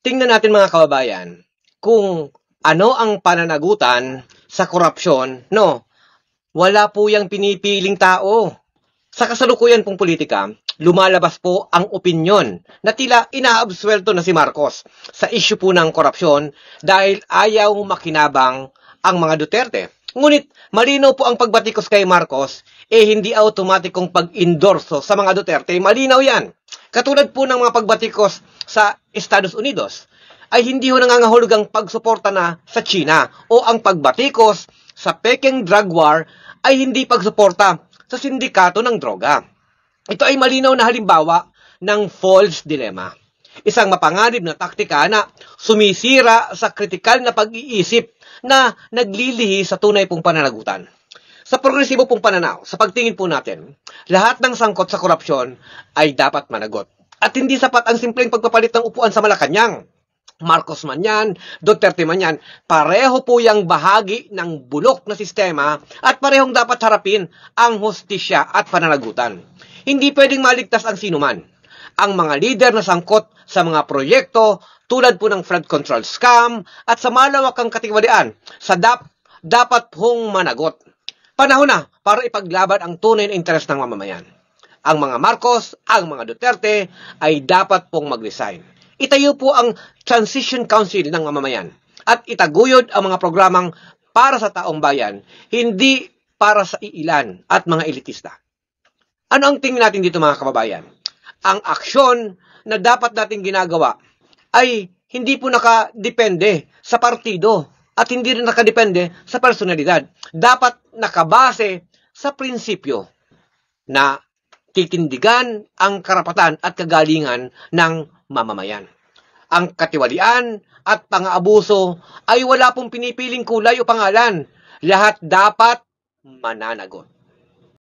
Tingnan natin mga kababayan kung ano ang pananagutan sa korupsyon, no? Wala po yang pinipiling tao. Sa kasalukuyan pong politika, lumalabas po ang opinyon na tila inaabsuelto na si Marcos sa issue po ng korupsyon dahil ayaw makinabang ang mga Duterte. Ngunit malinaw po ang pagbatikos kay Marcos, hindi automatikong pag-endorso sa mga Duterte. Malinaw yan. Katulad po ng mga pagbatikos sa Estados Unidos, ay hindi ho nangangahulugang pagsuporta na sa China o ang pagbatikos sa Peking drug war ay hindi pagsuporta sa sindikato ng droga. Ito ay malinaw na halimbawa ng false dilemma. Isang mapanganib na taktika na sumisira sa kritikal na pag-iisip na naglilihi sa tunay pong pananagutan. Sa progresibo pong pananaw, sa pagtingin po natin, lahat ng sangkot sa korupsyon ay dapat managot. At hindi sapat ang simpleng pagpapalit ng upuan sa Malacanang. Marcos man yan, Duterte man yan, pareho po yung bahagi ng bulok na sistema at parehong dapat harapin ang hustisya at pananagutan. Hindi pwedeng maligtas ang sinuman. Ang mga lider na sangkot sa mga proyekto tulad po ng flood control scam at sa malawakang katiwalian sa dapat pong managot. Panahon na para ipaglaban ang tunay na interes ng mamamayan. Ang mga Marcos, ang mga Duterte ay dapat pong mag-resign. Itayo po ang Transition Council ng mamamayan at itaguyod ang mga programang para sa taong bayan, hindi para sa iilan at mga elitista. Ano ang tingin natin dito mga kababayan? Ang aksyon na dapat natin ginagawa ay hindi po nakadepende sa partido at hindi rin nakadepende sa personalidad. Dapat nakabase sa prinsipyo na titindigan ang karapatan at kagalingan ng mamamayan. Ang katiwalian at pang-aabuso ay wala pong pinipiling kulay o pangalan. Lahat dapat mananagot.